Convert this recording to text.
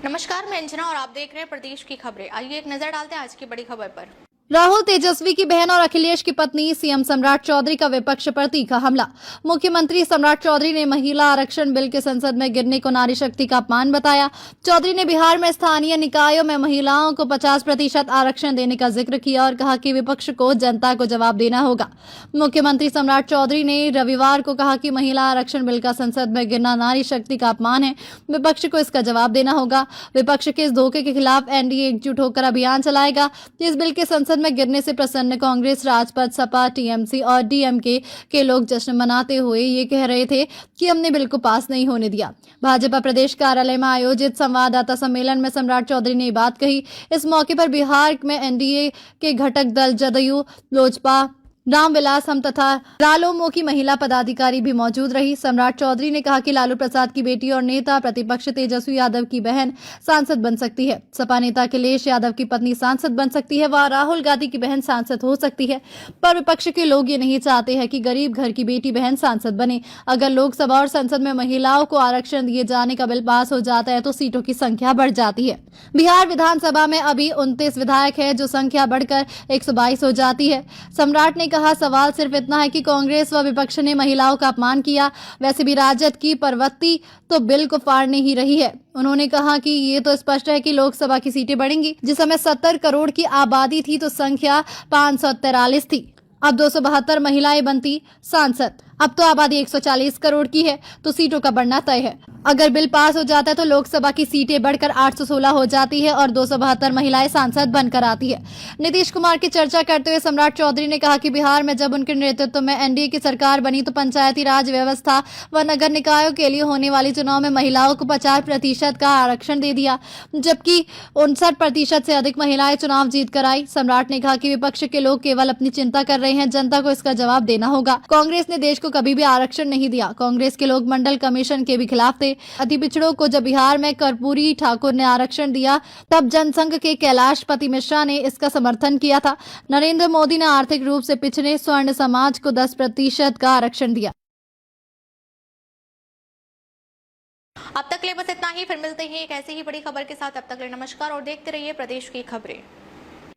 नमस्कार, मैं अंजना और आप देख रहे हैं प्रदेश की खबरें। आइए एक नजर डालते हैं आज की बड़ी खबर पर। राहुल तेजस्वी की बहन और अखिलेश की पत्नी सीएम सम्राट चौधरी का विपक्ष पर तीखा हमला। मुख्यमंत्री सम्राट चौधरी ने महिला आरक्षण बिल के संसद में गिरने को नारी शक्ति का अपमान बताया। चौधरी ने बिहार में स्थानीय निकायों में महिलाओं को 50% आरक्षण देने का जिक्र किया और कहा कि विपक्ष को जनता को जवाब देना होगा। मुख्यमंत्री सम्राट चौधरी ने रविवार को कहा कि महिला आरक्षण बिल का संसद में गिरना नारी शक्ति का अपमान है। विपक्ष को इसका जवाब देना होगा। विपक्ष के इस धोखे के खिलाफ एनडीए एकजुट होकर अभियान चलाएगा। इस बिल के संसद में गिरने से प्रसन्न कांग्रेस, राजपथ, सपा, टीएमसी और डीएमके के लोग जश्न मनाते हुए ये कह रहे थे कि हमने बिल को पास नहीं होने दिया। भाजपा प्रदेश कार्यालय में आयोजित संवाददाता सम्मेलन में सम्राट चौधरी ने बात कही। इस मौके पर बिहार में एनडीए के घटक दल जदयू, लोजपा, रामविलास हम तथा रालोमो की महिला पदाधिकारी भी मौजूद रही। सम्राट चौधरी ने कहा कि लालू प्रसाद की बेटी और नेता प्रतिपक्ष तेजस्वी यादव की बहन सांसद बन सकती है। सपा नेता अखिलेश यादव की पत्नी सांसद बन सकती है। वह राहुल गांधी की बहन सांसद हो सकती है। पर विपक्ष के लोग ये नहीं चाहते हैं कि गरीब घर की बेटी बहन सांसद बने। अगर लोकसभा और संसद में महिलाओं को आरक्षण दिए जाने का बिल पास हो जाता है तो सीटों की संख्या बढ़ जाती है। बिहार विधानसभा में अभी 29 विधायक है, जो संख्या बढ़कर 122 हो जाती है। सम्राट ने कहा, सवाल सिर्फ इतना है कि कांग्रेस व विपक्ष ने महिलाओं का अपमान किया। वैसे भी राजद की प्रवृत्ति तो बिल को फाड़ने ही रही है। उन्होंने कहा कि ये तो स्पष्ट है कि लोकसभा की सीटें बढ़ेंगी। जिस समय 70 करोड़ की आबादी थी तो संख्या 543 थी। अब 272 महिलाएं बनती सांसद। अब तो आबादी 140 करोड़ की है तो सीटों का बढ़ना तय है। अगर बिल पास हो जाता है तो लोकसभा की सीटें बढ़कर 816 हो जाती है और 272 महिलाएं सांसद बनकर आती है। नीतीश कुमार की चर्चा करते हुए सम्राट चौधरी ने कहा कि बिहार में जब उनके नेतृत्व में एनडीए की सरकार बनी तो पंचायती राज व्यवस्था व नगर निकायों के लिए होने वाले चुनाव में महिलाओं को 50% का आरक्षण दे दिया, जबकि 59% से अधिक महिलाएं चुनाव जीत कर आई। सम्राट ने कहा कि विपक्ष के लोग केवल अपनी चिंता कर रहे हैं, जनता को इसका जवाब देना होगा। कांग्रेस ने देश को कभी भी आरक्षण नहीं दिया। कांग्रेस के लोग मंडल कमीशन के भी खिलाफ थे। अति पिछड़ों को जब बिहार में कर्पूरी ठाकुर ने आरक्षण दिया तब जनसंघ के कैलाशपति मिश्रा ने इसका समर्थन किया था। नरेंद्र मोदी ने आर्थिक रूप से पिछड़े स्वर्ण समाज को 10% का आरक्षण दिया। अब तक ले बस इतना ही। फिर मिलते हैं एक ऐसी ही बड़ी खबर के साथ। अब तक ले नमस्कार और देखते रहिए प्रदेश की खबरें।